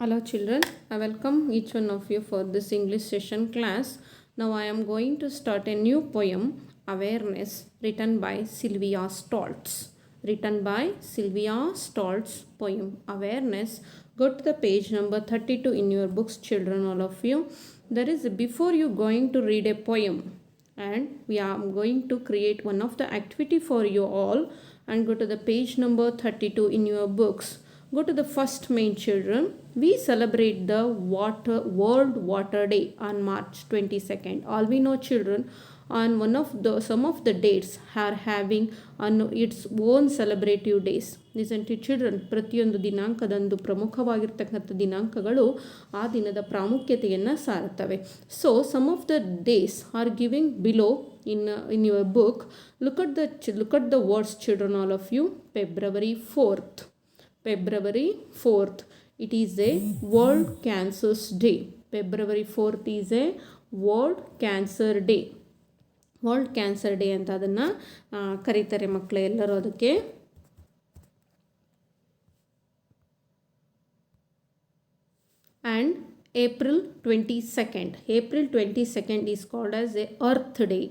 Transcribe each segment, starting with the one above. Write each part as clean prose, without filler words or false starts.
Hello children, I welcome each one of you for this English session class. Now I am going to start a new poem, Awareness, written by Sylvia Stoltz. Written by Sylvia Stoltz poem, Awareness. Go to the page number 32 in your books, children, all of you. There is, before you going to read a poem, and we are going to create one of the activity for you all, and go to the page number 32 in your books. Go to the first main, children. We celebrate the World Water Day on March 22nd. All we know, children, on some of the dates are having on its own celebrative days. Isn't it, children? ಪ್ರತಿಯೊಂದು ದಿನಾಂಕದಂದು ಪ್ರಮುಖವಾಗಿರ್ತಕ್ಕಂಥ ದಿನಾಂಕಗಳು ಆ ದಿನದ ಪ್ರಾಮುಖ್ಯತೆಯನ್ನು ಸಾರುತ್ತವೆ. So some of the days are giving below in your book. Look at the words, children, all of you. February 4th. February 4th. It is a World Cancer Day. February 4th is a World Cancer Day. World cancer day ಅಂತ ಅದನ್ನು ಕರೀತಾರೆ ಮಕ್ಕಳು ಎಲ್ಲರೂ ಅದಕ್ಕೆ. And April 22nd. April 22nd is called as a Earth Day.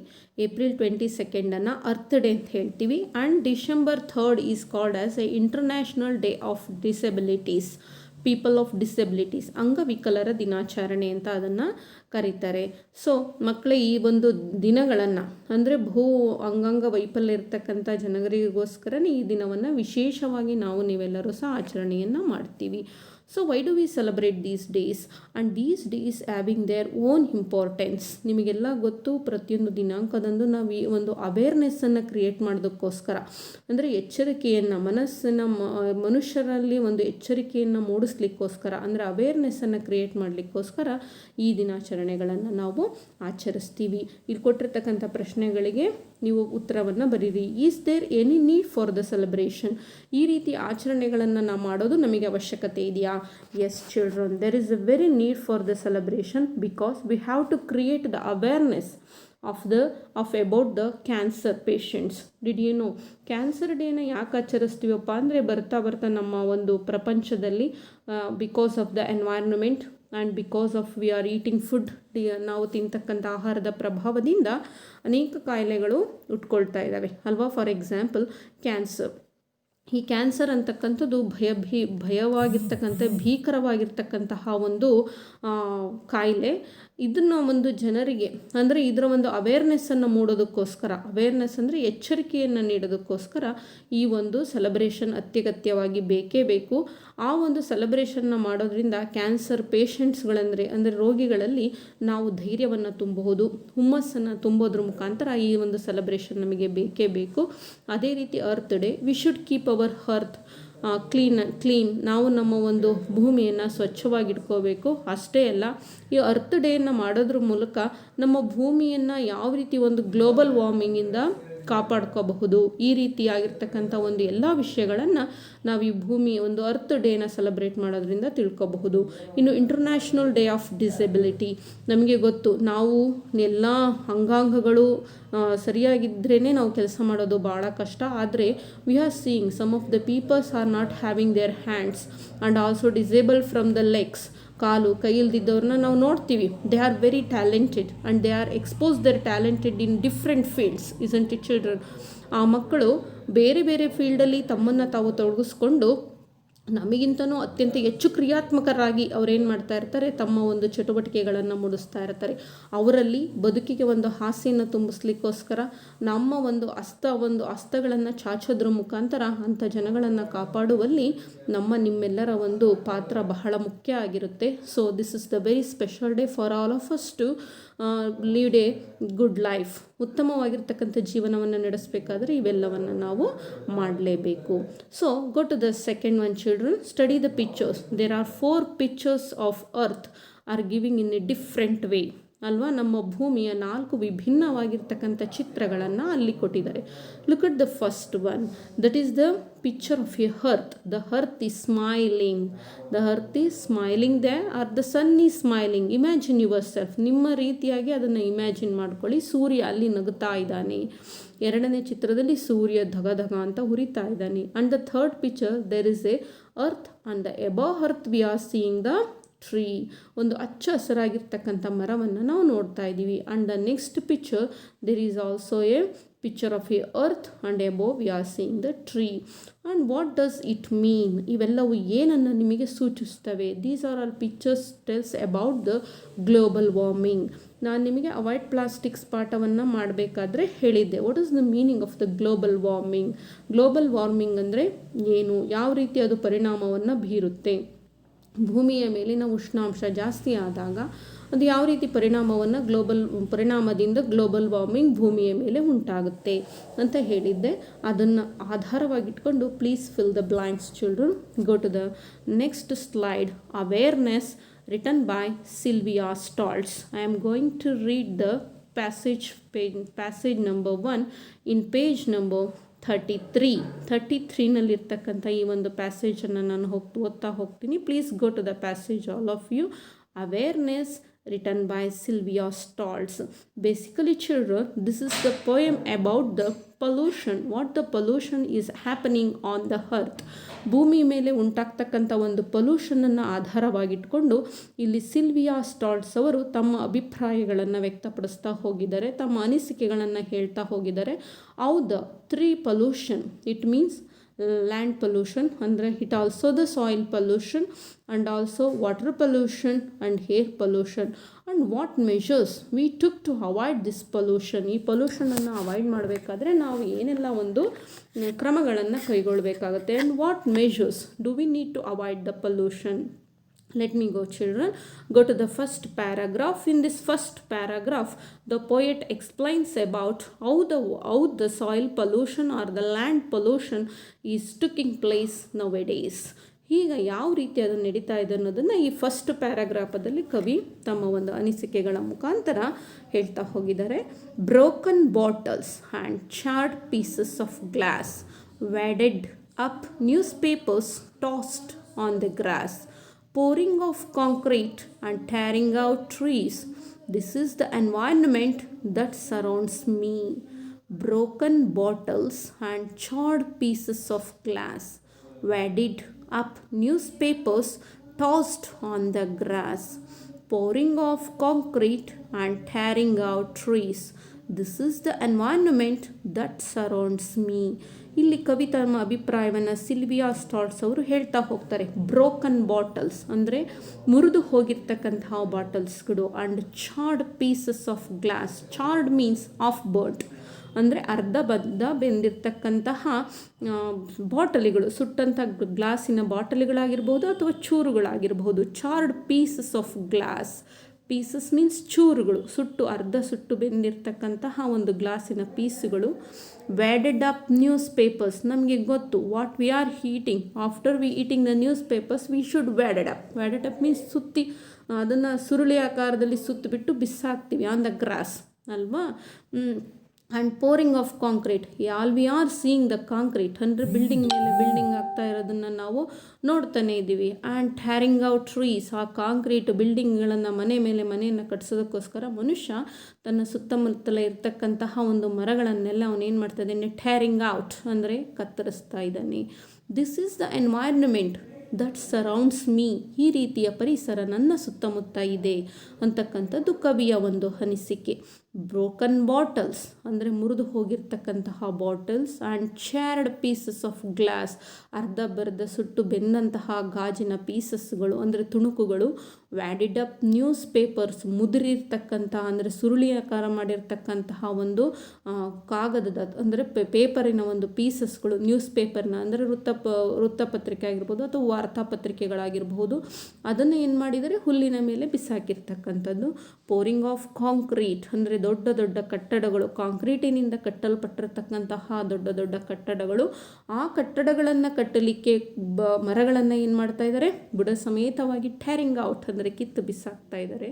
April 22nd ಅನ್ನು earth day ಅಂತ ಹೇಳ್ತೀವಿ. And December 3rd is called as a International Day of Disabilities. People of disabilities, ಅಂಗವಿಕಲರ ದಿನಾಚರಣೆ ಅಂತ ಅದನ್ನು ಕರೀತಾರೆ. ಸೊ ಮಕ್ಕಳೇ, ಈ ಒಂದು ದಿನಗಳನ್ನು ಅಂದರೆ ಅಂಗಾಂಗ ವೈಫಲ್ಯ ಇರ್ತಕ್ಕಂಥ ಜನರಿಗೋಸ್ಕರನೇ ಈ ದಿನವನ್ನು ವಿಶೇಷವಾಗಿ ನೀವೆಲ್ಲರೂ ಸಹ ಆಚರಣೆಯನ್ನು ಮಾಡ್ತೀವಿ. So why do we celebrate these days? And these days having their own importance. ನಿಮಗೆಲ್ಲ ಗೊತ್ತು, ಪ್ರತಿಯೊಂದು ದಿನಾಂಕದಂದು ನಾವು ಈ ಒಂದು ಅವೇರ್ನೆಸ್ಸನ್ನು ಕ್ರಿಯೇಟ್ ಮಾಡೋದಕ್ಕೋಸ್ಕರ, ಅಂದರೆ ಎಚ್ಚರಿಕೆಯನ್ನು ಮನುಷ್ಯರಲ್ಲಿ ಒಂದು ಎಚ್ಚರಿಕೆಯನ್ನು ಮೂಡಿಸ್ಲಿಕ್ಕೋಸ್ಕರ, ಅಂದರೆ ಅವೇರ್ನೆಸ್ಸನ್ನು ಕ್ರಿಯೇಟ್ ಮಾಡಲಿಕ್ಕೋಸ್ಕರ ಈ ದಿನಾಚರಣೆಗಳನ್ನು ನಾವು ಆಚರಿಸ್ತೀವಿ. ಇಲ್ಲಿ ಕೊಟ್ಟಿರ್ತಕ್ಕಂಥ ಪ್ರಶ್ನೆಗಳಿಗೆ ನೀವು ಉತ್ತರವನ್ನು ಬರೀರಿ. Is there any need for the celebration? ಈ ರೀತಿ ಆಚರಣೆಗಳನ್ನು ನಾವು ಮಾಡೋದು ನಮಗೆ ಅವಶ್ಯಕತೆ ಇದೆಯಾ? Yes children, there is a very need for the celebration because we have to create the awareness of about the cancer patients. Did you know? Cancer ಡೇನ ಯಾಕೆ ಆಚರಿಸ್ತೀವಪ್ಪ ಅಂದರೆ, ಬರ್ತಾ ನಮ್ಮ ಒಂದು ಪ್ರಪಂಚದಲ್ಲಿ because of the environment and because of we are eating food, ನಾವು ತಿಂತಕ್ಕಂಥ ಆಹಾರದ ಪ್ರಭಾವದಿಂದ ಅನೇಕ ಕಾಯಿಲೆಗಳು ಉಟ್ಕೊಳ್ತಾ ಇದ್ದಾವೆ ಅಲ್ವಾ. For example cancer. ಈ ಕ್ಯಾನ್ಸರ್ ಅಂತಕ್ಕಂಥದ್ದು ಭಯವಾಗಿರ್ತಕ್ಕಂಥ ಭೀಕರವಾಗಿರ್ತಕ್ಕಂತಹ ಒಂದು ಕಾಯಿಲೆ. ಇದನ್ನು ಒಂದು ಜನರಿಗೆ ಅಂದರೆ ಇದರ ಒಂದು ಅವೇರ್ನೆಸ್ಸನ್ನು ಮೂಡೋದಕ್ಕೋಸ್ಕರ, ಅವೇರ್ನೆಸ್ ಅಂದರೆ ಎಚ್ಚರಿಕೆಯನ್ನು ನೀಡೋದಕ್ಕೋಸ್ಕರ ಈ ಒಂದು ಸೆಲೆಬ್ರೇಷನ್ ಅತ್ಯಗತ್ಯವಾಗಿ ಬೇಕೇ ಬೇಕು. ಆ ಒಂದು ಸೆಲೆಬ್ರೇಷನ್ನ ಮಾಡೋದ್ರಿಂದ ಕ್ಯಾನ್ಸರ್ ಪೇಷಂಟ್ಸ್ಗಳಂದರೆ ರೋಗಿಗಳಲ್ಲಿ ನಾವು ಧೈರ್ಯವನ್ನು ತುಂಬಬಹುದು, ಹುಮ್ಮಸ್ಸನ್ನು ತುಂಬೋದ್ರ ಮುಖಾಂತರ ಈ ಒಂದು ಸೆಲೆಬ್ರೇಷನ್ ನಮಗೆ ಬೇಕೇ ಬೇಕು. ಅದೇ ರೀತಿ earth day, we should keep our earth clean. ನಾವು ನಮ್ಮ ಒಂದು ಭೂಮಿಯನ್ನು ಸ್ವಚ್ಛವಾಗಿಟ್ಕೋಬೇಕು. ಅಷ್ಟೇ ಅಲ್ಲ, ಈ ಅರ್ತ್ ಡೇಯನ್ನು ಮಾಡೋದ್ರ ಮೂಲಕ ನಮ್ಮ ಭೂಮಿಯನ್ನು ಯಾವ ರೀತಿ ಒಂದು ಗ್ಲೋಬಲ್ ವಾರ್ಮಿಂಗಿಂದ ಕಾಪಾಡ್ಕೋಬಹುದು, ಈ ರೀತಿಯಾಗಿರ್ತಕ್ಕಂಥ ಒಂದು ಎಲ್ಲ ವಿಷಯಗಳನ್ನು ನಾವು ಈ ಭೂಮಿ ಒಂದು ಅರ್ತ್ ಡೇನ ಸೆಲೆಬ್ರೇಟ್ ಮಾಡೋದ್ರಿಂದ ತಿಳ್ಕೊಬಹುದು. ಇನ್ನು ಇಂಟರ್ನ್ಯಾಷನಲ್ ಡೇ ಆಫ್ ಡಿಸೆಬಿಲಿಟಿ. ನಮಗೆ ಗೊತ್ತು, ನಾವು ಎಲ್ಲ ಅಂಗಾಂಗಗಳು ಸರಿಯಾಗಿದ್ರೇ ನಾವು ಕೆಲಸ ಮಾಡೋದು ಭಾಳ ಕಷ್ಟ. ಆದರೆ we are seeing some of the peoples are not having their hands and also disable from the legs. ಕೈ ಇಲ್ದಿದ್ದವ್ರನ್ನ ನಾವು ನೋಡ್ತೀವಿ. They are very talented and they are expose their talented in different fields. Isn't it children? ಆ ಮಕ್ಕಳು ಬೇರೆ ಬೇರೆ ಫೀಲ್ಡಲ್ಲಿ ತಮ್ಮನ್ನು ತಾವು ತೊಡಗಿಸ್ಕೊಂಡು ನಮಗಿಂತನೂ ಅತ್ಯಂತ ಹೆಚ್ಚು ಕ್ರಿಯಾತ್ಮಕರಾಗಿ ಅವರೇನು ಮಾಡ್ತಾ ಇರ್ತಾರೆ, ತಮ್ಮ ಒಂದು ಚಟುವಟಿಕೆಗಳನ್ನು ಮೂಡಿಸ್ತಾ ಇರ್ತಾರೆ. ಅವರಲ್ಲಿ ಬದುಕಿಗೆ ಒಂದು ಹಾಸ್ಯನ ತುಂಬಿಸ್ಲಿಕ್ಕೋಸ್ಕರ ನಮ್ಮ ಒಂದು ಹಸ್ತಗಳನ್ನು ಚಾಚೋದ್ರ ಮುಖಾಂತರ ಅಂಥ ಜನಗಳನ್ನು ಕಾಪಾಡುವಲ್ಲಿ ನಿಮ್ಮೆಲ್ಲರ ಒಂದು ಪಾತ್ರ ಬಹಳ ಮುಖ್ಯ ಆಗಿರುತ್ತೆ. So this is the very special day for all of us to lead a good life. ಉತ್ತಮವಾಗಿರ್ತಕ್ಕಂಥ ಜೀವನವನ್ನು ನಡೆಸಬೇಕಾದ್ರೆ ಇವೆಲ್ಲವನ್ನು ನಾವು ಮಾಡಲೇಬೇಕು. So go to the second one, children. Study the pictures. There are 4 pictures of earth are giving in a different way. ಅಲ್ವಾ, ನಮ್ಮ ಭೂಮಿಯ 4 ವಿಭಿನ್ನವಾಗಿರ್ತಕ್ಕಂಥ ಚಿತ್ರಗಳನ್ನು ಅಲ್ಲಿ ಕೊಟ್ಟಿದ್ದಾರೆ. Look at the first one, that is the picture of a earth. The earth is smiling, the earth is smiling they are the sun is smiling. Imagine yourself, ನಿಮ್ಮ ರೀತಿಯಾಗಿ ಅದನ್ನು imagine ಮಾಡ್ಕೊಳ್ಳಿ. ಸೂರ್ಯ ಅಲ್ಲಿ ನಗುತ್ತಾ ಇದ್ದಾನೆ. ಎರಡನೇ ಚಿತ್ರದಲ್ಲಿ ಸೂರ್ಯ ಧಗ ಧಗ ಅಂತ ಉರಿತಾ ಇದ್ದಾನೆ. And the third picture there is a earth and the above earth we are seeing the tree. ಒಂದು ಹಚ್ಚ ಹಸಿರಾಗಿರ್ತಕ್ಕಂಥ ಮರವನ್ನು ನಾವು ನೋಡ್ತಾ ಇದ್ದೀವಿ. And the next picture there is also a picture of a earth and above we are seeing the tree. And what does it mean? ಇವೆಲ್ಲವೂ ಏನನ್ನು ನಿಮಗೆ ಸೂಚಿಸ್ತವೆ? These are all pictures tells about the global warming. ನಾನು ನಿಮಗೆ avoid plastics ಪಾಠವನ್ನು ಮಾಡಬೇಕಾದ್ರೆ ಹೇಳಿದ್ದೆ. What is the meaning of the global warming? Global warming ಅಂದರೆ ಏನು, ಯಾವ ರೀತಿ ಅದು ಪರಿಣಾಮವನ್ನು ಬೀರುತ್ತೆ, ಭೂಮಿಯ ಮೇಲಿನ ಉಷ್ಣಾಂಶ ಜಾಸ್ತಿ ಆದಾಗ ಅದು ಯಾವ ರೀತಿ ಪರಿಣಾಮದಿಂದ ಗ್ಲೋಬಲ್ ವಾರ್ಮಿಂಗ್ ಭೂಮಿಯ ಮೇಲೆ ಉಂಟಾಗುತ್ತೆ ಅಂತ ಹೇಳಿದ್ದೆ. ಅದನ್ನು ಆಧಾರವಾಗಿಟ್ಕೊಂಡು please fill the blanks children. Go to the next slide. Awareness written by Sylvia Stoltz. I am going to read the passage number 1 in page number 33ನಲ್ಲಿರ್ತಕ್ಕಂಥ ಈ ಒಂದು ಪ್ಯಾಸೇಜನ್ನು ನಾನು ಓದ್ತಾ ಹೋಗ್ತೀನಿ. Please go to the passage all of you. Awareness written by Sylvia Stoltz. Basically children, this is the poem about the pollution, what the pollution is happening on the earth. ಭೂಮಿ ಮೇಲೆ ಉಂಟಾಗ್ತಕ್ಕಂಥ ಒಂದು ಪೊಲ್ಯೂಷನನ್ನು ಆಧಾರವಾಗಿಟ್ಕೊಂಡು ಇಲ್ಲಿ ಸಿಲ್ವಿಯಾ ಸ್ಟಾಲ್ಟ್ಸ್ ಅವರು ತಮ್ಮ ಅಭಿಪ್ರಾಯಗಳನ್ನು ವ್ಯಕ್ತಪಡಿಸ್ತಾ ಹೋಗಿದ್ದಾರೆ, ತಮ್ಮ ಅನಿಸಿಕೆಗಳನ್ನು ಹೇಳ್ತಾ ಹೋಗಿದ್ದಾರೆ. How the 3 pollution, it means land pollution, ಅಂದರೆ it also the soil pollution and also water pollution and air pollution, and what measures we took to avoid this pollution. ಈ ಪೊಲ್ಯೂಷನನ್ನು ಅವಾಯ್ಡ್ ಮಾಡಬೇಕಾದ್ರೆ ನಾವು ಏನೆಲ್ಲ ಒಂದು ಕ್ರಮಗಳನ್ನು ಕೈಗೊಳ್ಳಬೇಕಾಗುತ್ತೆ. and what measures do we need to avoid the pollution? Let me go children. Go to the first paragraph. In this first paragraph, the poet explains about how the soil pollution or the land pollution is taking place nowadays. ಈಗ ಯಾವ ರೀತಿ ಅದು ನಡೀತಾ ಇದೆ ಅನ್ನೋದನ್ನು ಈ first ಪ್ಯಾರಾಗ್ರಾಫದಲ್ಲಿ ಕವಿ ತಮ್ಮ ಒಂದು ಅನಿಸಿಕೆಗಳ ಮುಖಾಂತರ ಹೇಳ್ತಾ ಹೋಗಿದ್ದಾರೆ. Broken bottles and charred pieces of glass, waded up newspapers tossed on the grass, pouring of concrete and tearing out trees. This is the environment that surrounds me. Broken bottles and charred pieces of glass, waded up newspapers tossed on the grass, pouring of concrete and tearing out trees. This is the environment that surrounds me. ಇಲ್ಲಿ ಕವಿ ತಮ್ಮ ಅಭಿಪ್ರಾಯವನ್ನು Sylvia ಸ್ಟಾಲ್ಟ್ಸ್ ಅವರು ಹೇಳ್ತಾ ಹೋಗ್ತಾರೆ. Broken bottles ಅಂದರೆ ಮುರಿದು ಹೋಗಿರ್ತಕ್ಕಂತಹ ಬಾಟಲ್ಸ್ಗಳು, and charred pieces of glass. Charred means half burnt, ಅಂದರೆ ಅರ್ಧ ಬೆಂದಿರ್ತಕ್ಕಂತಹ ಬಾಟಲಿಗಳು, ಸುಟ್ಟಂಥ ಗ್ಲಾಸಿನ ಬಾಟಲಿಗಳಾಗಿರ್ಬೋದು ಅಥವಾ ಚೂರುಗಳಾಗಿರ್ಬೋದು. Charred pieces of glass, pieces means ಚೂರುಗಳು, ಅರ್ಧ ಸುಟ್ಟು ಬೆಂದಿರ್ತಕ್ಕಂತಹ ಒಂದು ಗ್ಲಾಸಿನ ಪೀಸುಗಳು. ವ್ಯಾಡೆಡ್ ಅಪ್ ನ್ಯೂಸ್ ಪೇಪರ್ಸ್, ನಮಗೆ ಗೊತ್ತು what we are eating. After we eating the newspapers we should waded up. Waded up means ಸುತ್ತಿ ಅದನ್ನು ಸುರುಳಿ ಆಕಾರದಲ್ಲಿ ಸುತ್ತಿಬಿಟ್ಟು ಬಿಸಾಕ್ತೀವಿ ಆನ್ ದ ಗ್ರಾಸ್ ಅಲ್ವಾ. And pouring of concrete, all we are seeing the concrete, ಅಂದರೆ ಬಿಲ್ಡಿಂಗ್ ಮೇಲೆ building ಆಗ್ತಾ ಇರೋದನ್ನು ನಾವು ನೋಡ್ತಾನೆ ಇದ್ದೀವಿ. ಆ್ಯಂಡ್ ಟ್ಯಾರಿಂಗ್ ಔಟ್ ಟ್ರೀಸ್, ಆ ಕಾಂಕ್ರೀಟ್ ಬಿಲ್ಡಿಂಗ್ಗಳನ್ನು ಮನೆ ಮೇಲೆ ಮನೆಯನ್ನು ಕಟ್ಟಿಸೋದಕ್ಕೋಸ್ಕರ ಮನುಷ್ಯ ತನ್ನ ಸುತ್ತಮುತ್ತಲೇ ಇರ್ತಕ್ಕಂತಹ ಒಂದು ಮರಗಳನ್ನೆಲ್ಲ ಅವನೇನು ಮಾಡ್ತಾ ಇದ್ದಾನೆ, ಟ್ಯಾರಿಂಗ್ ಔಟ್ ಅಂದರೆ ಕತ್ತರಿಸ್ತಾ ಇದ್ದಾನೆ. This is the environment that surrounds me, ಈ ರೀತಿಯ ಪರಿಸರ ನನ್ನ ಸುತ್ತಮುತ್ತ ಇದೆ ಅಂತಕ್ಕಂಥದ್ದು ಕವಿಯ ಒಂದು ಅನಿಸಿಕೆ. ಬ್ರೋಕನ್ ಬಾಟಲ್ಸ್ ಅಂದರೆ ಮುರಿದು ಹೋಗಿರ್ತಕ್ಕಂತಹ bottles, and charred pieces of glass, ಅರ್ಧ ಸುಟ್ಟು ಬೆಂದಂತಹ ಗಾಜಿನ ಪೀಸಸ್ಗಳು ಅಂದರೆ ತುಣುಕುಗಳು. ವ್ಯಾಡಿಡ್ ಅಪ್ ನ್ಯೂಸ್ ಪೇಪರ್ಸ್, ಮುದುರಿರ್ತಕ್ಕಂತಹ ಅಂದರೆ ಸುರುಳಿಯಾಕಾರ ಮಾಡಿರ್ತಕ್ಕಂತಹ ಒಂದು ಕಾಗದದ ಅಂದರೆ ಪೇಪರಿನ ಒಂದು ಪೀಸಸ್ಗಳು. ನ್ಯೂಸ್ ಪೇಪರ್ನ ಅಂದರೆ ವೃತ್ತಪತ್ರಿಕೆ ಆಗಿರ್ಬೋದು ಅಥವಾ ವಾರ್ತಾಪತ್ರಿಕೆಗಳಾಗಿರ್ಬೋದು, ಅದನ್ನು ಏನು ಮಾಡಿದರೆ ಹುಲ್ಲಿನ ಮೇಲೆ ಬಿಸಾಕಿರ್ತಕ್ಕಂಥದ್ದು. ಪೋರಿಂಗ್ ಆಫ್ ಕಾಂಕ್ರೀಟ್ ಅಂದರೆ ದೊಡ್ಡ ದೊಡ್ಡ ಕಟ್ಟಡಗಳು, ಕಾಂಕ್ರೀಟಿನಿಂದ ಕಟ್ಟಲ್ಪಟ್ಟಿರತಕ್ಕಂತಹ ದೊಡ್ಡ ದೊಡ್ಡ ಕಟ್ಟಡಗಳು. ಆ ಕಟ್ಟಡಗಳನ್ನು ಕಟ್ಟಲಿಕ್ಕೆ ಮರಗಳನ್ನು ಏನು ಮಾಡ್ತಾ ಇದ್ದಾರೆ, ಬುಡ ಸಮೇತವಾಗಿ ಟ್ಯಾರಿಂಗ್ ಔಟ್ ಅಂದರೆ ಕಿತ್ತು ಬಿಸಾಕ್ತಾ ಇದ್ದಾರೆ.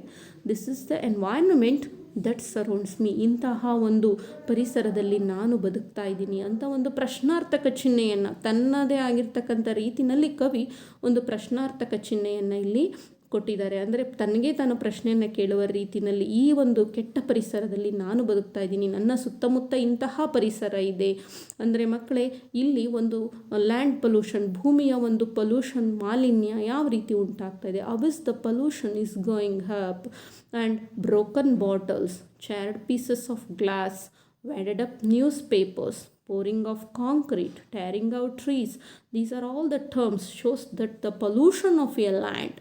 This is the environment that surrounds me. ಇಂತಹ ಒಂದು ಪರಿಸರದಲ್ಲಿ ನಾನು ಬದುಕ್ತಾ ಇದ್ದೀನಿ ಅಂತ ಒಂದು ಪ್ರಶ್ನಾರ್ಥಕ ಚಿಹ್ನೆಯನ್ನು ತನ್ನದೇ ಆಗಿರ್ತಕ್ಕಂಥ ರೀತಿಯಲ್ಲಿ ಕವಿ ಒಂದು ಪ್ರಶ್ನಾರ್ಥಕ ಚಿಹ್ನೆಯನ್ನು ಇಲ್ಲಿ ಕೊಟ್ಟಿದ್ದಾರೆ. ಅಂದರೆ ತನಗೆ ತಾನು ಪ್ರಶ್ನೆಯನ್ನು ಕೇಳುವ ರೀತಿಯಲ್ಲಿ ಈ ಒಂದು ಕೆಟ್ಟ ಪರಿಸರದಲ್ಲಿ ನಾನು ಬದುಕ್ತಾ ಇದ್ದೀನಿ, ನನ್ನ ಸುತ್ತಮುತ್ತ ಇಂತಹ ಪರಿಸರ ಇದೆ. ಅಂದರೆ ಮಕ್ಕಳೇ, ಇಲ್ಲಿ ಒಂದು ಲ್ಯಾಂಡ್ ಪೊಲ್ಯೂಷನ್, ಭೂಮಿಯ ಒಂದು ಪೊಲ್ಯೂಷನ್, ಮಾಲಿನ್ಯ ಯಾವ ರೀತಿ ಉಂಟಾಗ್ತಾ ಇದೆ. ಅವಿಸ್ the pollution is going up and broken bottles, charred pieces of glass, wadded up newspapers, pouring of concrete, tearing out trees. These are all the terms shows that the pollution of a land.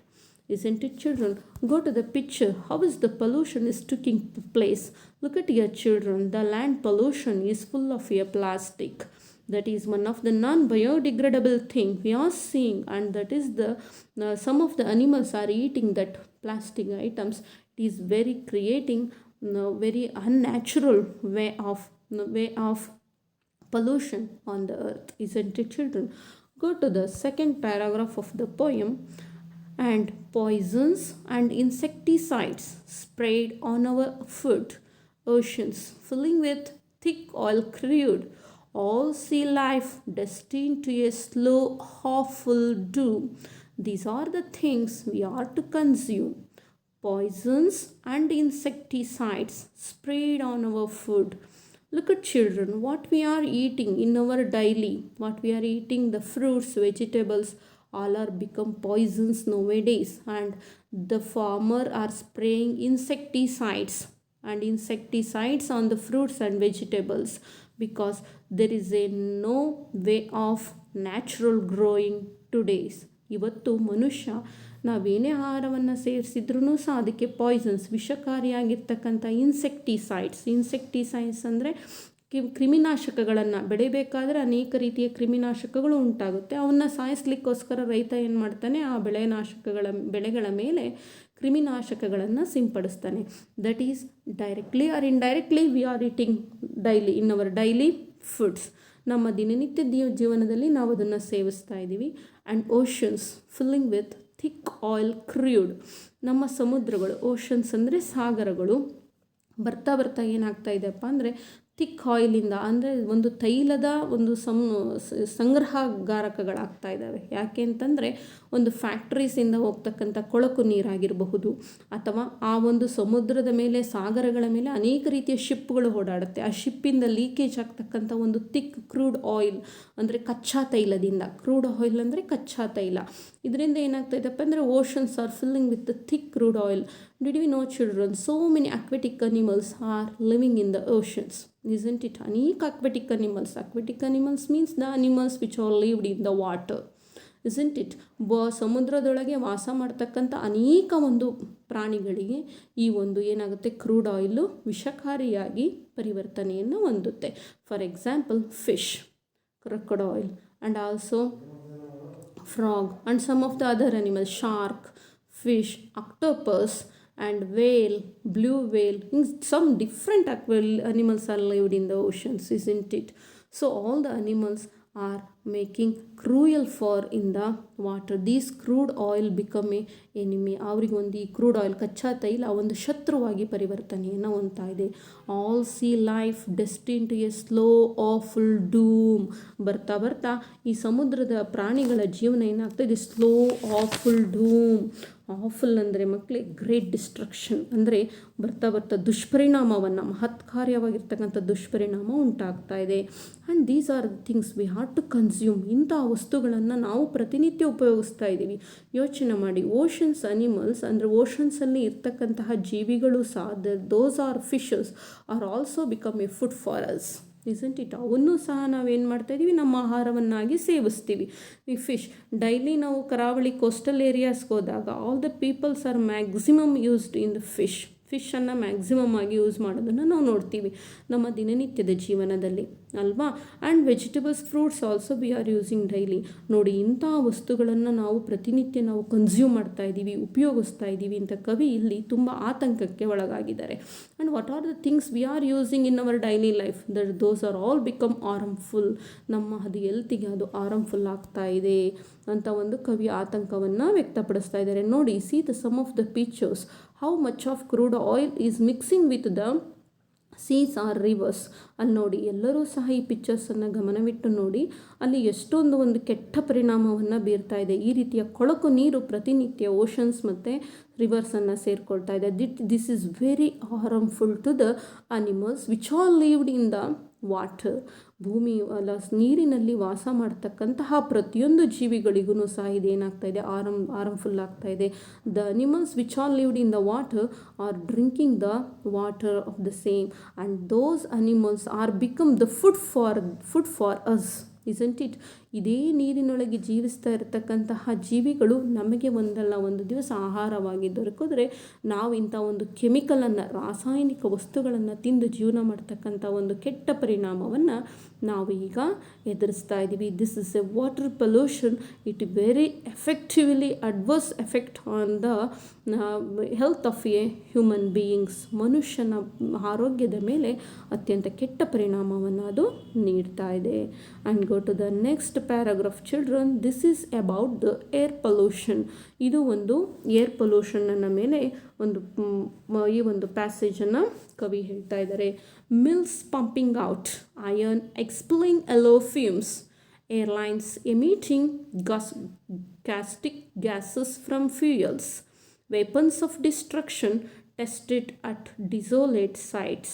Isn't it, children? Go to the picture. How is the pollution is taking place? Look at your children. The land pollution is full of a plastic. That is one of the non-biodegradable thing we are seeing, and that is the some of the animals are eating that plastic items. It is very creating very unnatural way of pollution on the earth. Isn't it, children? Go to the second paragraph of the poem. And poisons and insecticides sprayed on our food, oceans filling with thick oil crude, all sea life destined to a slow, awful doom. These are the things we are to consume. Poisons and insecticides sprayed on our food. Look at, children, what we are eating in our daily, what we are eating, the fruits, vegetables, all are become poisons nowadays, and the farmer are spraying insecticides on the fruits and vegetables because there is no way of natural growing today's. ಇವತ್ತು ಮನುಷ್ಯ ನಾವೇನೇ ಆಹಾರವನ್ನು ಸೇರಿಸಿದ್ರೂ ಸಹ ಅದಕ್ಕೆ Poisson's, ವಿಷಕಾರಿಯಾಗಿರ್ತಕ್ಕಂಥ insecticides ಅಂದರೆ ಕ್ರಿಮಿನಾಶಕಗಳನ್ನು ಬೆಳಿಬೇಕಾದ್ರೆ ಅನೇಕ ರೀತಿಯ ಕ್ರಿಮಿನಾಶಕಗಳು ಉಂಟಾಗುತ್ತೆ. ಅವನ್ನ ಸಾಯಿಸ್ಲಿಕ್ಕೋಸ್ಕರ ರೈತ ಏನು ಮಾಡ್ತಾನೆ, ಆ ಬೆಳೆಗಳ ಮೇಲೆ ಕ್ರಿಮಿನಾಶಕಗಳನ್ನು ಸಿಂಪಡಿಸ್ತಾನೆ. That is directly or indirectly we are eating daily in our daily foods. ನಮ್ಮ ದಿನನಿತ್ಯ ಜೀವನದಲ್ಲಿ ನಾವು ಅದನ್ನು ಸೇವಿಸ್ತಾ ಇದ್ದೀವಿ. And oceans filling with thick oil crude. ನಮ್ಮ ಸಮುದ್ರಗಳು, ಓಷನ್ಸ್ ಅಂದರೆ ಸಾಗರಗಳು, ಬರ್ತಾ ಏನಾಗ್ತಾ ಇದೆಯಪ್ಪ ಅಂದರೆ ಥಿಕ್ ಆಯಿಲಿಂದ, ಅಂದರೆ ಒಂದು ತೈಲದ ಒಂದು ಸಂಗ್ರಹಗಾರಕಗಳಾಗ್ತಾ ಇದ್ದಾವೆ. ಯಾಕೆ ಅಂತಂದರೆ ಒಂದು ಫ್ಯಾಕ್ಟ್ರೀಸಿಂದ ಹೋಗ್ತಕ್ಕಂಥ ಕೊಳಕು ನೀರಾಗಿರಬಹುದು, ಅಥವಾ ಆ ಒಂದು ಸಮುದ್ರದ ಮೇಲೆ, ಸಾಗರಗಳ ಮೇಲೆ ಅನೇಕ ರೀತಿಯ ಶಿಪ್ಗಳು ಓಡಾಡುತ್ತೆ. ಆ ಶಿಪ್ಪಿಂದ ಲೀಕೇಜ್ ಆಗ್ತಕ್ಕಂಥ ಒಂದು ಥಿಕ್ ಕ್ರೂಡ್ ಆಯಿಲ್ ಅಂದರೆ ಕಚ್ಚಾ ತೈಲದಿಂದ, ಕ್ರೂಡ್ ಆಯಿಲ್ ಅಂದರೆ ಕಚ್ಚಾ ತೈಲ, ಇದರಿಂದ ಏನಾಗ್ತಾ ಇದೆಯಪ್ಪ ಅಂದರೆ oceans R filling with thick crude oil. Did we know, children, so many aquatic animals are living in the oceans, isn't it? Aneek aquatic animals means the animals which are lived in the water, isn't it? ಸಮುದ್ರದೊಳಗೆ ವಾಸ ಮಾಡ್ತಕ್ಕಂಥ ಅನೇಕ ಒಂದು ಪ್ರಾಣಿಗಳಿಗೆ ಈ ಒಂದು ಏನಾಗುತ್ತೆ, crude oil ವಿಷಕಾರಿಯಾಗಿ ಪರಿವರ್ತನೆಯನ್ನು ಹೊಂದುತ್ತೆ. For example fish, crocodile, and also frog, and some of the other animals, shark, fish, octopus, and whale, blue whale. Some different animals are lived in the oceans, isn't it? So all the animals are making cruel for in the water. These crude oil become a enemy. ಅವರಿಗೆ ಒಂದು ಈ crude oil, ಕಚ್ಚಾ ತೈಲ ಒಂದು ಶತ್ರುವಾಗಿ ಪರಿವರ್ತನೆಯನ್ನು ಹೊಂದ್ತಾ ಇದೆ. All sea life destined to a slow awful doom. ಬರ್ತಾ ಈ ಸಮುದ್ರದ ಪ್ರಾಣಿಗಳ ಜೀವನ ಏನಾಗ್ತಾ ಇದೆ, ಸ್ಲೋ ಆಫುಲ್ ಡೂಮ್. ಆಫುಲ್ ಅಂದರೆ ಮಕ್ಕಳೇ ಗ್ರೇಟ್ ಡಿಸ್ಟ್ರಕ್ಷನ್, ಅಂದರೆ ಬರ್ತಾ ದುಷ್ಪರಿಣಾಮವನ್ನು, ಮಹತ್ಕಾರ್ಯವಾಗಿರ್ತಕ್ಕಂಥ ದುಷ್ಪರಿಣಾಮ ಉಂಟಾಗ್ತಾ ಇದೆ. And these are the things we have to consume. ಇಂಥ ವಸ್ತುಗಳನ್ನು ನಾವು ಪ್ರತಿನಿತ್ಯ ಉಪಯೋಗಿಸ್ತಾ ಇದ್ದೀವಿ. ಯೋಚನೆ ಮಾಡಿ, ಓಷನ್ಸ್ ಅನಿಮಲ್ಸ್ ಅಂದರೆ ಓಷನ್ಸಲ್ಲಿ ಇರ್ತಕ್ಕಂತಹ ಜೀವಿಗಳು ಸಹ, those are fishes are also become A food for us, isn't it? ಅವನ್ನು ಸಹ ನಾವೇನು ಮಾಡ್ತಾಯಿದ್ದೀವಿ, ನಮ್ಮ ಆಹಾರವನ್ನಾಗಿ ಸೇವಿಸ್ತೀವಿ. ಈ ಫಿಶ್ ಡೈಲಿ ನಾವು ಕರಾವಳಿ ಕೋಸ್ಟಲ್ ಏರಿಯಾಸ್ಗೆ ಹೋದಾಗ all the peoples are maximum used in the fish ಫಿಶನ್ನು ಮ್ಯಾಕ್ಸಿಮಮ್ ಆಗಿ ಯೂಸ್ ಮಾಡೋದನ್ನು ನಾವು ನೋಡ್ತೀವಿ ನಮ್ಮ ದಿನನಿತ್ಯದ ಜೀವನದಲ್ಲಿ ಅಲ್ವಾ. And vegetables fruits also we are using daily. ನೋಡಿ, ಇಂಥ ವಸ್ತುಗಳನ್ನು ನಾವು ಪ್ರತಿನಿತ್ಯ ನಾವು ಕನ್ಸ್ಯೂಮ್ ಮಾಡ್ತಾ ಇದ್ದೀವಿ, ಉಪಯೋಗಿಸ್ತಾ ಇದ್ದೀವಿ ಅಂತ ಕವಿ ಇಲ್ಲಿ ತುಂಬ ಆತಂಕಕ್ಕೆ ಒಳಗಾಗಿದ್ದಾರೆ. And what are the things V are using in our daily life those are all become harmful. ನಮ್ಮ ಅದು ಹೆಲ್ತಿಗೆ ಅದು ಹಾರ್ಮ್ಫುಲ್ ಆಗ್ತಾ ಇದೆ ಅಂತ ಒಂದು ಕವಿ ಆತಂಕವನ್ನು ವ್ಯಕ್ತಪಡಿಸ್ತಾ ಇದ್ದಾರೆ. ನೋಡಿ, see the some of the pictures, how much of crude oil is mixing with the seas or rivers. ಅಲ್ಲಿ ನೋಡಿ, ಎಲ್ಲರೂ ಸಹ ಈ ಪಿಕ್ಚರ್ಸನ್ನು ಗಮನವಿಟ್ಟು ನೋಡಿ, ಅಲ್ಲಿ ಎಷ್ಟೊಂದು ಒಂದು ಕೆಟ್ಟ ಪರಿಣಾಮವನ್ನು ಬೀರ್ತಾ ಇದೆ. ಈ ರೀತಿಯ ಕೊಳಕು ನೀರು ಪ್ರತಿನಿತ್ಯ ಓಷನ್ಸ್ ಮತ್ತು ರಿವರ್ಸನ್ನು ಸೇರಿಕೊಳ್ತಾ ಇದೆ. This is very harmful to the animals which all lived in the water. ಭೂಮಿ ನೀರಿನಲ್ಲಿ ವಾಸ ಮಾಡ್ತಕ್ಕಂತಹ ಪ್ರತಿಯೊಂದು ಜೀವಿಗಳಿಗೂ ಸಹ ಇದೇನಾಗ್ತಾ ಇದೆ, ಹಾರ್ಮ್ಫುಲ್ ಆಗ್ತಾ ಇದೆ. The animals which are lived in the water R drinking the water of the same and those animals are become the food for us, isn't it. ಇದೇ ನೀರಿನೊಳಗೆ ಜೀವಿಸ್ತಾ ಇರತಕ್ಕಂತಹ ಜೀವಿಗಳು ನಮಗೆ ಒಂದಲ್ಲ ಒಂದು ದಿವಸ ಆಹಾರವಾಗಿ ದೊರಕಿದ್ರೆ ನಾವು ಇಂಥ ಒಂದು ಕೆಮಿಕಲನ್ನು, ರಾಸಾಯನಿಕ ವಸ್ತುಗಳನ್ನು ತಿಂದು ಜೀವನ ಮಾಡ್ತಕ್ಕಂಥ ಒಂದು ಕೆಟ್ಟ ಪರಿಣಾಮವನ್ನು ನಾವು ಈಗ ಎದುರಿಸ್ತಾ ಇದ್ದೀವಿ. This is a water pollution. It very effectively adverse effect on the health of a human beings. ಮನುಷ್ಯನ ಆರೋಗ್ಯದ ಮೇಲೆ ಅತ್ಯಂತ ಕೆಟ್ಟ ಪರಿಣಾಮವನ್ನು ಅದು ನೀಡ್ತಾ ಇದೆ. And go to the next paragraph children. This is about the air pollution. ಇದು ಒಂದು ಏರ್ ಪೊಲ್ಯೂಷನ್ನ ಮೇಲೆ ಈ ಒಂದು ಪ್ಯಾಸೇಜನ್ನು ಕವಿ ಹೇಳ್ತಾ ಇದ್ದಾರೆ. Mills pumping out iron, expelling yellow fumes, airlines emitting caustic gases from fuels, weapons of destruction tested at desolate sites,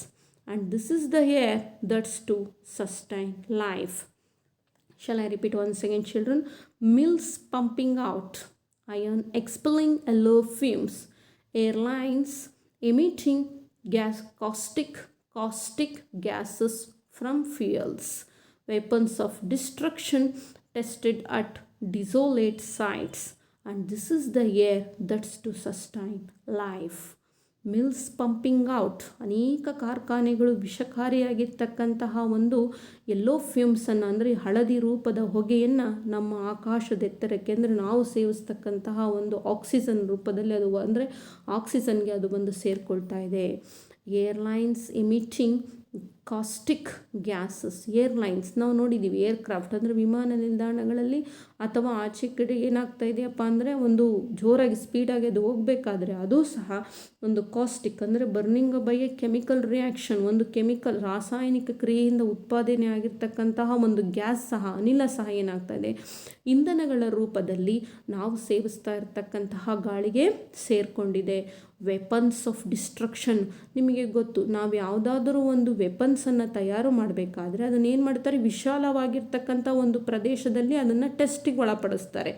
and this is the air that's to sustain life. Shall I repeat once again, children? Mills pumping out iron, expelling yellow fumes, airlines emitting caustic gases from fuels, weapons of destruction tested at desolate sites, and this is the air that's to sustain life. Mills pumping out, ಅನೇಕ ಕಾರ್ಖಾನೆಗಳು ವಿಷಕಾರಿಯಾಗಿರ್ತಕ್ಕಂತಹ ಒಂದು ಎಲ್ಲೋ ಫ್ಯೂಮ್ಸನ್ನು ಅಂದರೆ ಹಳದಿ ರೂಪದ ಹೊಗೆಯನ್ನು ನಮ್ಮ ಆಕಾಶದ ಎತ್ತರಕ್ಕೆ ಅಂದರೆ ನಾವು ಸೇವಿಸ್ತಕ್ಕಂತಹ ಒಂದು ಆಕ್ಸಿಜನ್ ರೂಪದಲ್ಲಿ ಅದು ಅಂದರೆ ಆಕ್ಸಿಜನ್ಗೆ ಅದು ಬಂದು ಸೇರಿಕೊಳ್ತಾ ಇದೆ. Airlines emitting caustic gases. Airlines ನಾವು ನೋಡಿದ್ದೀವಿ, ಏರ್ಕ್ರಾಫ್ಟ್ ಅಂದರೆ ವಿಮಾನ ನಿಲ್ದಾಣಗಳಲ್ಲಿ ಅಥವಾ ಆಚೆ ಕಡೆ ಏನಾಗ್ತಾ ಇದೆಯಪ್ಪ ಅಂದರೆ ಒಂದು ಜೋರಾಗಿ ಸ್ಪೀಡಾಗಿ ಅದು ಹೋಗಬೇಕಾದ್ರೆ ಅದು ಸಹ ಒಂದು ಕಾಸ್ಟಿಕ್ ಅಂದರೆ burning by A chemical reaction, ಒಂದು ಕೆಮಿಕಲ್ ರಾಸಾಯನಿಕ ಕ್ರಿಯೆಯಿಂದ ಉತ್ಪಾದನೆ ಆಗಿರ್ತಕ್ಕಂತಹ ಒಂದು ಗ್ಯಾಸ್ ಸಹ, ಅನಿಲ ಸಹ ಏನಾಗ್ತಾ ಇದೆ ಇಂಧನಗಳ ರೂಪದಲ್ಲಿ ನಾವು ಸೇವಿಸ್ತಾ ಇರ್ತಕ್ಕಂತಹ ಗಾಳಿಗೆ ಸೇರಿಕೊಂಡಿದೆ. Weapons of destruction. ನಿಮಗೆ ಗೊತ್ತು, ನಾವು ಯಾವುದಾದ್ರೂ ಒಂದು ವೆಪನ್ಸನ್ನು ತಯಾರು ಮಾಡಬೇಕಾದ್ರೆ ಅದನ್ನೇನು ಮಾಡ್ತಾರೆ, ವಿಶಾಲವಾಗಿರ್ತಕ್ಕಂಥ ಒಂದು ಪ್ರದೇಶದಲ್ಲಿ ಅದನ್ನು ಟೆಸ್ಟಿಗೆ ಒಳಪಡಿಸ್ತಾರೆ.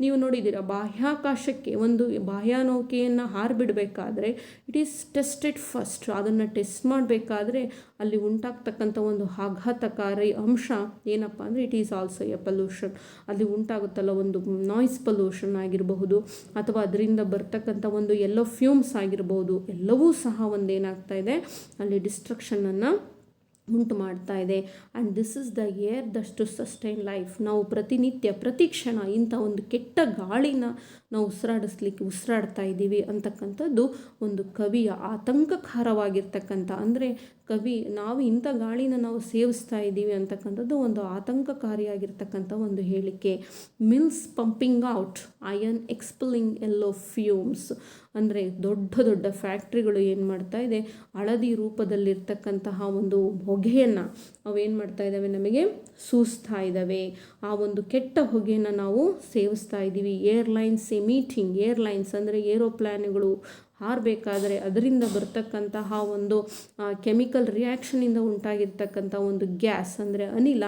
ನೀವು ನೋಡಿದ್ದೀರಾ, ಬಾಹ್ಯಾಕಾಶಕ್ಕೆ ಒಂದು ಬಾಹ್ಯಾನೌಕೆಯನ್ನು ಹಾರಿಬಿಡಬೇಕಾದ್ರೆ ಇಟ್ ಈಸ್ ಟೆಸ್ಟೆಡ್ ಫಸ್ಟ್. ಅದನ್ನು ಟೆಸ್ಟ್ ಮಾಡಬೇಕಾದ್ರೆ ಅಲ್ಲಿ ಉಂಟಾಗ್ತಕ್ಕಂಥ ಒಂದು ಆಘಾತಕಾರಿ ಅಂಶ ಏನಪ್ಪ ಅಂದರೆ it is also A pollution. ಅಲ್ಲಿ ಉಂಟಾಗುತ್ತಲ್ಲ ಒಂದು ನಾಯ್ಸ್ ಪೊಲ್ಯೂಷನ್ ಆಗಿರಬಹುದು ಅಥವಾ ಅದರಿಂದ ಬರ್ತಕ್ಕಂಥ ಒಂದು ಎಲ್ಲೋ ಫ್ಯೂಮ್ಸ್ ಆಗಿರ್ಬೋದು, ಎಲ್ಲವೂ ಸಹ ಒಂದೇನಾಗ್ತಾ ಇದೆ ಅಲ್ಲಿ ಡಿಸ್ಟ್ರಕ್ಷನನ್ನು ಉಂಟು ಮಾಡ್ತಾ ಇದೆ. And this is the air that's to sustain life. ನಾವು ಪ್ರತಿನಿತ್ಯ ಪ್ರತಿ ಕ್ಷಣ ಇಂಥ ಒಂದು ಕೆಟ್ಟ ಗಾಳಿನ ನಾವು ಉಸಿರಾಡ್ತಾ ಇದ್ದೀವಿ ಅಂತಕ್ಕಂಥದ್ದು ಒಂದು ಕವಿಯ ಆತಂಕಕಾರವಾಗಿರ್ತಕ್ಕಂಥ, ಅಂದರೆ ನಾವು ಇಂಥ ಗಾಳಿನ ನಾವು ಸೇವಿಸ್ತಾ ಇದ್ದೀವಿ ಅಂತಕ್ಕಂಥದ್ದು ಒಂದು ಆತಂಕಕಾರಿಯಾಗಿರ್ತಕ್ಕಂಥ ಒಂದು ಹೇಳಿಕೆ. Mills pumping out iron, expelling yellow fumes ಅಂದರೆ ದೊಡ್ಡ ದೊಡ್ಡ ಫ್ಯಾಕ್ಟ್ರಿಗಳು ಏನು ಮಾಡ್ತಾ ಇದೆ, ಹಳದಿ ರೂಪದಲ್ಲಿರ್ತಕ್ಕಂತಹ ಒಂದು ಹೊಗೆಯನ್ನು ಅವೇನು ಮಾಡ್ತಾ ಇದ್ದಾವೆ, ನಮಗೆ ಸೂಸ್ತಾ ಇದ್ದಾವೆ. ಆ ಒಂದು ಕೆಟ್ಟ ಹೊಗೆಯನ್ನು ನಾವು ಸೇವಿಸ್ತಾ ಇದ್ದೀವಿ. ಏರ್ಲೈನ್ಸ್ ಎಮಿಟಿಂಗ್, ಏರ್ಲೈನ್ಸ್ ಅಂದರೆ ಏರೋಪ್ಲಾನ್ಗಳು ಹಾರಬೇಕಾದ್ರೆ ಅದರಿಂದ ಬರ್ತಕ್ಕಂತಹ ಒಂದು ಕೆಮಿಕಲ್ ರಿಯಾಕ್ಷನಿಂದ ಉಂಟಾಗಿರ್ತಕ್ಕಂಥ ಒಂದು ಗ್ಯಾಸ್ ಅಂದರೆ ಅನಿಲ,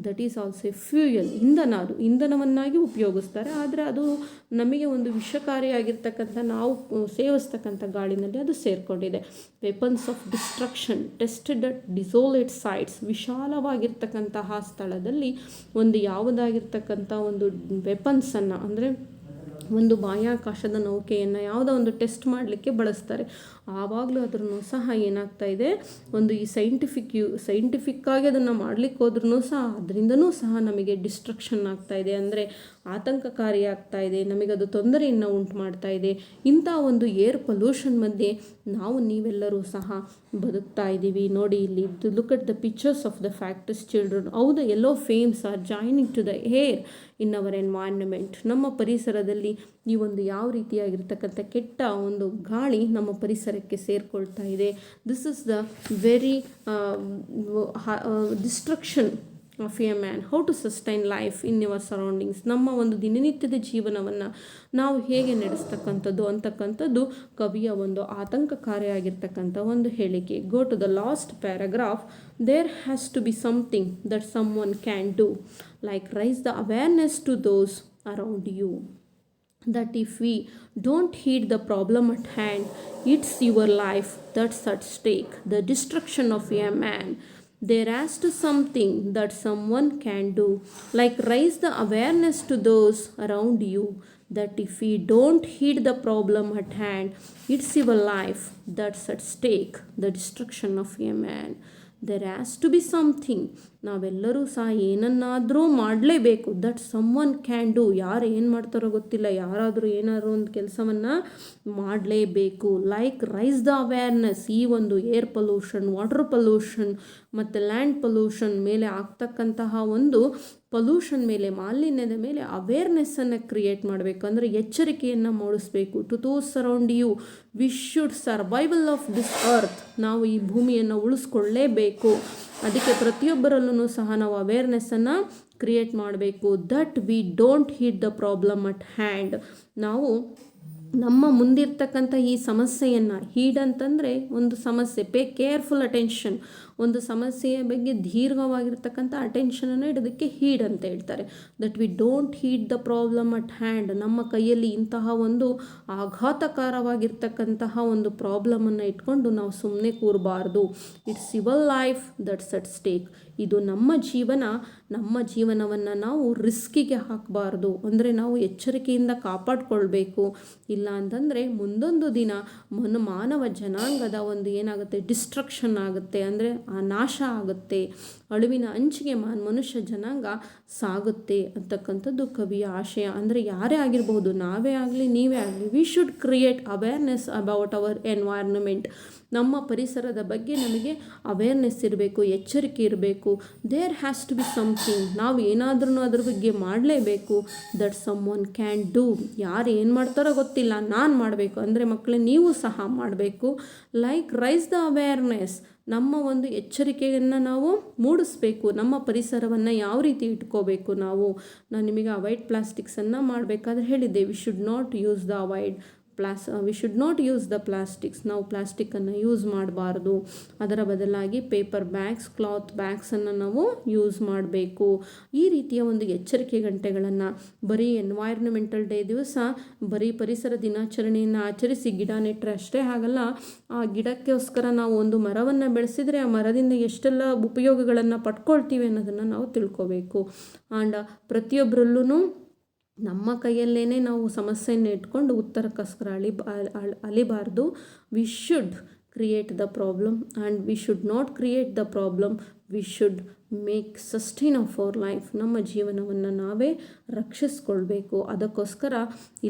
that is also A fuel, ಇಂಧನ. ಅದು ಇಂಧನವನ್ನಾಗಿ ಉಪಯೋಗಿಸ್ತಾರೆ, ಆದರೆ ಅದು ನಮಗೆ ಒಂದು ವಿಷಕಾರಿಯಾಗಿರ್ತಕ್ಕಂಥ ನಾವು ಸೇವಿಸ್ತಕ್ಕಂಥ ಗಾಳಿನಲ್ಲಿ ಅದು ಸೇರಿಕೊಂಡಿದೆ. Weapons of destruction tested at desolate sites. ವಿಶಾಲವಾಗಿರ್ತಕ್ಕಂತಹ ಸ್ಥಳದಲ್ಲಿ ಒಂದು ಯಾವುದಾಗಿರ್ತಕ್ಕಂಥ ಒಂದು ವೆಪನ್ಸನ್ನು ಅಂದರೆ ಒಂದು ಬಾಹ್ಯಾಕಾಶದ ನೌಕೆಯನ್ನು ಯಾವುದೋ ಒಂದು ಟೆಸ್ಟ್ ಮಾಡಲಿಕ್ಕೆ ಬಳಸ್ತಾರೆ. ಆವಾಗಲೂ ಅದ್ರೂ ಸಹ ಏನಾಗ್ತಾ ಇದೆ, ಒಂದು ಈ ಸೈಂಟಿಫಿಕ್ಕಾಗಿ ಅದನ್ನು ಮಾಡಲಿಕ್ಕೆ ಹೋದ್ರೂ ಸಹ ಅದರಿಂದನೂ ಸಹ ನಮಗೆ ಡಿಸ್ಟ್ರಕ್ಷನ್ ಆಗ್ತಾ ಇದೆ, ಅಂದರೆ ಆತಂಕಕಾರಿ ಆಗ್ತಾ ಇದೆ, ನಮಗದು ತೊಂದರೆಯನ್ನು ಉಂಟು ಮಾಡ್ತಾ ಇದೆ. ಇಂಥ ಒಂದು ಏರ್ ಪೊಲ್ಯೂಷನ್ ಮಧ್ಯೆ ನೀವೆಲ್ಲರೂ ಸಹ ಬದುಕ್ತಾ ಇದ್ದೀವಿ. ನೋಡಿ ಇಲ್ಲಿ, look at the pictures of the factors children, how the yellow fumes are joining to the air in our environment. ನಮ್ಮ ಪರಿಸರದಲ್ಲಿ ಈ ಒಂದು ಯಾವ ರೀತಿಯಾಗಿರ್ತಕ್ಕಂಥ ಕೆಟ್ಟ ಒಂದು ಗಾಳಿ ನಮ್ಮ ಪರಿಸರಕ್ಕೆ ಸೇರಿಕೊಳ್ತಾ ಇದೆ. This is the very destruction of a man. How to sustain life in your surroundings. ನಮ್ಮ ಒಂದು ದಿನನಿತ್ಯದ ಜೀವನವನ್ನು ನಾವು ಹೇಗೆ ನಡೆಸ್ತಕ್ಕಂಥದ್ದು ಅಂತಕ್ಕಂಥದ್ದು ಕವಿಯ ಒಂದು ಆತಂಕಕಾರಿಯಾಗಿರ್ತಕ್ಕಂಥ ಒಂದು ಹೇಳಿಕೆ. Go to the last paragraph. There has to be something that someone can do, like raise the awareness to those around you. That if we don't heed the problem at hand, it's your life that's at stake, the destruction of a man. There has to something that someone can do, like raise the awareness to those around you, that if we don't heed the problem at hand, it's your life that's at stake, the destruction of a man. There has to be something. ನಾವೆಲ್ಲರೂ ಸಹ ಏನನ್ನಾದರೂ ಮಾಡಲೇಬೇಕು. That someone can do. ಯಾರು ಏನು ಮಾಡ್ತಾರೋ ಗೊತ್ತಿಲ್ಲ, ಯಾರಾದರೂ ಏನಾದರೂ ಒಂದು ಕೆಲಸವನ್ನು ಮಾಡಲೇಬೇಕು. Like raise the awareness. ಈ ಒಂದು ಏರ್ ಪೊಲ್ಯೂಷನ್, ವಾಟರ್ ಪೊಲ್ಯೂಷನ್ ಮತ್ತು ಲ್ಯಾಂಡ್ ಪೊಲ್ಯೂಷನ್ ಮೇಲೆ ಆಗ್ತಕ್ಕಂತಹ ಒಂದು ಪೊಲ್ಯೂಷನ್ ಮೇಲೆ, ಮಾಲಿನ್ಯದ ಮೇಲೆ ಅವೇರ್ನೆಸ್ಸನ್ನು ಕ್ರಿಯೇಟ್ ಮಾಡಬೇಕು, ಅಂದರೆ ಎಚ್ಚರಿಕೆಯನ್ನು ಮೂಡಿಸಬೇಕು. To those around you, we should survival of this earth. ನಾವು ಈ ಭೂಮಿಯನ್ನು ಉಳಿಸ್ಕೊಳ್ಳೇಬೇಕು. ಅದಕ್ಕೆ ಪ್ರತಿಯೊಬ್ಬರಲ್ಲೂ ಸಹ ನಾವು ಅವೇರ್ನೆಸ್ಸನ್ನು ಕ್ರಿಯೇಟ್ ಮಾಡಬೇಕು. That we don't heed the problem at hand. ನಾವು ನಮ್ಮ ಮುಂದಿರ್ತಕ್ಕಂಥ ಈ ಸಮಸ್ಯೆಯನ್ನು, ಹೀಡ್ ಅಂತಂದರೆ ಒಂದು ಸಮಸ್ಯೆ, ಪೇ ಕೇರ್ಫುಲ್ ಅಟೆನ್ಷನ್, ಒಂದು ಸಮಸ್ಯೆಯ ಬಗ್ಗೆ ದೀರ್ಘವಾಗಿರ್ತಕ್ಕಂಥ ಅಟೆನ್ಷನನ್ನು ಇಡೋದಕ್ಕೆ ಹೀಡ್ ಅಂತ ಹೇಳ್ತಾರೆ. That we don't heed the problem at hand. ನಮ್ಮ ಕೈಯಲ್ಲಿ ಇಂತಹ ಒಂದು ಆಘಾತಕಾರವಾಗಿರ್ತಕ್ಕಂತಹ ಒಂದು ಪ್ರಾಬ್ಲಮನ್ನು ಇಟ್ಕೊಂಡು ನಾವು ಸುಮ್ಮನೆ ಕೂರಬಾರ್ದು. It's your life that's at stake. ಇದು ನಮ್ಮ ಜೀವನವನ್ನು ನಾವು ರಿಸ್ಕಿಗೆ ಹಾಕಬಾರ್ದು, ಅಂದರೆ ನಾವು ಎಚ್ಚರಿಕೆಯಿಂದ ಕಾಪಾಡಿಕೊಳ್ಬೇಕು. ಇಲ್ಲ ಅಂತಂದರೆ ಮುಂದೊಂದು ದಿನ ಮಾನವ ಜನಾಂಗದ ಒಂದು ಏನಾಗುತ್ತೆ, ಡಿಸ್ಟ್ರಕ್ಷನ್ ಆಗುತ್ತೆ, ಅಂದರೆ ನಾಶ ಆಗುತ್ತೆ, ಅಳಿವಿನ ಅಂಚಿಗೆ ಮನುಷ್ಯ ಜನಾಂಗ ಸಾಗುತ್ತೆ ಅಂತಕ್ಕಂಥದ್ದು ಕವಿಯ ಆಶಯ. ಅಂದರೆ ಯಾರೇ ಆಗಿರ್ಬೋದು, ನಾವೇ ಆಗಲಿ ನೀವೇ ಆಗಲಿ, we should create awareness about our environment. ನಮ್ಮ ಪರಿಸರದ ಬಗ್ಗೆ ನಮಗೆ ಅವೇರ್ನೆಸ್ ಇರಬೇಕು, ಎಚ್ಚರಿಕೆ ಇರಬೇಕು. There has to be something. ನಾವು ಏನಾದ್ರೂ ಅದ್ರ ಬಗ್ಗೆ ಮಾಡಲೇಬೇಕು. That someone can do. ಯಾರು ಏನು ಮಾಡ್ತಾರೋ ಗೊತ್ತಿಲ್ಲ, ನಾನು ಮಾಡಬೇಕು. ಅಂದರೆ ಮಕ್ಕಳೇ, ನೀವು ಸಹ ಮಾಡಬೇಕು. Like raise the awareness. ನಮ್ಮ ಒಂದು ಎಚ್ಚರಿಕೆಯನ್ನು ನಾವು ಮೂಡಿಸ್ಬೇಕು. ನಮ್ಮ ಪರಿಸರವನ್ನು ಯಾವ ರೀತಿ ಇಟ್ಕೋಬೇಕು ನಾನು ನಿಮಗೆ ಅವಾಯ್ಡ್ ಪ್ಲಾಸ್ಟಿಕ್ಸನ್ನು ಮಾಡಬೇಕಾದ್ರೆ ಹೇಳಿದ್ದೆ. V should not use the plastics. ನಾವು ಪ್ಲಾಸ್ಟಿಕ್ಕನ್ನು ಯೂಸ್ ಮಾಡಬಾರ್ದು. ಅದರ ಬದಲಾಗಿ ಪೇಪರ್ ಬ್ಯಾಗ್ಸ್, ಕ್ಲಾತ್ ಬ್ಯಾಗ್ಸನ್ನು ನಾವು ಯೂಸ್ ಮಾಡಬೇಕು. ಈ ರೀತಿಯ ಒಂದು ಎಚ್ಚರಿಕೆ ಗಂಟೆಗಳನ್ನು ಬರೀ ಎನ್ವೈರ್ನ್ಮೆಂಟಲ್ ಡೇ ದಿವಸ ಬರೀ ಪರಿಸರ ದಿನಾಚರಣೆಯನ್ನು ಆಚರಿಸಿ ಗಿಡ ನೆಟ್ಟರೆ ಅಷ್ಟೇ ಆಗಲ್ಲ. ಆ ಗಿಡಕ್ಕೋಸ್ಕರ ನಾವು ಒಂದು ಮರವನ್ನು ಬೆಳೆಸಿದರೆ ಆ ಮರದಿಂದ ಎಷ್ಟೆಲ್ಲ ಉಪಯೋಗಗಳನ್ನು ಪಡ್ಕೊಳ್ತೀವಿ ಅನ್ನೋದನ್ನು ನಾವು ತಿಳ್ಕೋಬೇಕು. ಆ್ಯಂಡ್ ಪ್ರತಿಯೊಬ್ಬರಲ್ಲೂ ನಮ್ಮ ಕೈಯಲ್ಲೇ ನಾವು ಸಮಸ್ಯೆಯನ್ನು ಇಟ್ಕೊಂಡು ಉತ್ತರಕ್ಕೋಸ್ಕರ ಅಲಿಬಾರ್ದು. We should create the problem and we should not create the problem. We should make sustain of our life. ನಮ್ಮ ಜೀವನವನ್ನು ನಾವೇ ರಕ್ಷಿಸ್ಕೊಳ್ಬೇಕು. ಅದಕ್ಕೋಸ್ಕರ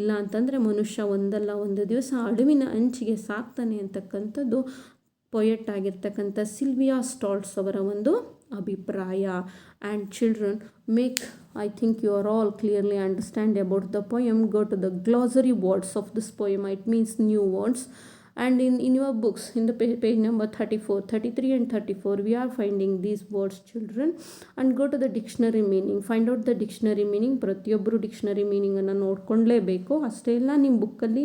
ಇಲ್ಲ ಅಂತಂದರೆ ಮನುಷ್ಯ ಒಂದಲ್ಲ ಒಂದು ದಿವಸ ಅಳಿವಿನ ಅಂಚಿಗೆ ಸಾಕ್ತಾನೆ ಅಂತಕ್ಕಂಥದ್ದು ಪೊಯೆಟ್ ಆಗಿರ್ತಕ್ಕಂಥ ಸಿಲ್ವಿಯಾ ಸ್ಟಾಲ್ಟ್ಸ್ ಅವರ ಒಂದು ಅಭಿಪ್ರಾಯ. And children, I think you are all clearly understand about the poem. Go to the glossary words of this poem. It means new words. And in your books, in the page number 34, 33 and 34, we are finding these words, children. And go to the dictionary meaning. Find out the dictionary meaning. ಪ್ರತಿಯೊಬ್ಬರು dictionary ಮೀನಿಂಗನ್ನು ನೋಡ್ಕೊಳ್ಳೇಬೇಕು. ಅಷ್ಟೇ ಇಲ್ಲ, ನಿಮ್ಮ ಬುಕ್ಕಲ್ಲಿ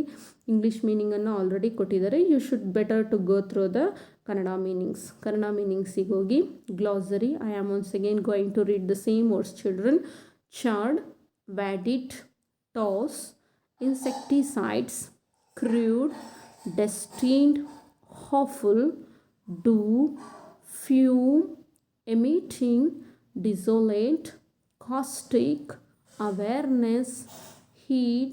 English ಮೀನಿಂಗನ್ನು already ಕೊಟ್ಟಿದ್ದಾರೆ. You should better to go through the Kannada ಮೀನಿಂಗ್ಸಿಗೆ ಹೋಗಿ glossary. I am once again going to read the same words, children. Charred, vadit, toss, insecticides, crude, destined, awful, dew, fume, emitting, desolate, caustic, awareness, heed,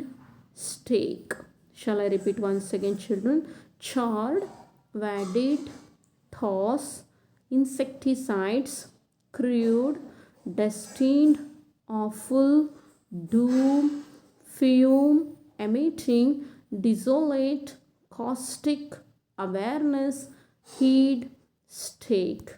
stake. Shall I repeat once again, children? Charred, wadded, toss, insecticides, crude, destined, awful, doom, fume, emitting, desolate, caustic, awareness, heed, stake.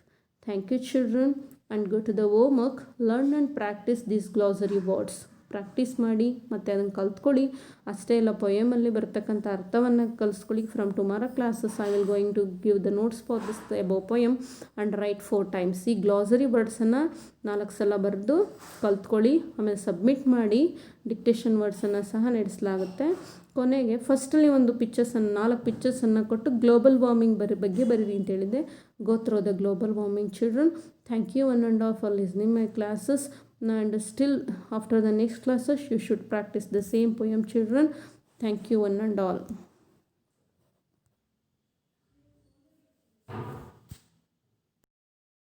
Thank you, children, and go to the homework. Learn and practice these glossary words. Practice ಮಾಡಿ ಮತ್ತು ಅದನ್ನು ಕಲ್ತ್ಕೊಳ್ಳಿ. ಅಷ್ಟೇ ಇಲ್ಲ, ಪೊಯಮಲ್ಲಿ ಬರ್ತಕ್ಕಂಥ ಅರ್ಥವನ್ನು ಕಲಿಸ್ಕೊಳ್ಳಿ. From tomorrow classes I will going to give the notes for this above poem and write 4 times. ಈ ಗ್ಲಾಸರಿ ವರ್ಡ್ಸನ್ನು 4 ಸಲ ಬರೆದು ಕಲ್ತ್ಕೊಳ್ಳಿ. ಆಮೇಲೆ ಸಬ್ಮಿಟ್ ಮಾಡಿ. ಡಿಕ್ಟೇಷನ್ ವರ್ಡ್ಸನ್ನು ಸಹ ನಡೆಸಲಾಗುತ್ತೆ. ಕೊನೆಗೆ ಫಸ್ಟಲ್ಲಿ ಒಂದು ಪಿಕ್ಚರ್ಸನ್ನು 4 ಪಿಕ್ಚರ್ಸನ್ನು ಕೊಟ್ಟು ಗ್ಲೋಬಲ್ ವಾರ್ಮಿಂಗ್ ಬಗ್ಗೆ ಬರೀರಿ ಅಂತ ಹೇಳಿದೆ. ಗೋ through the global warming, children. Thank you one and all for listening my classes, and still after the next classes you should practice the same poem, children. Thank you one and all.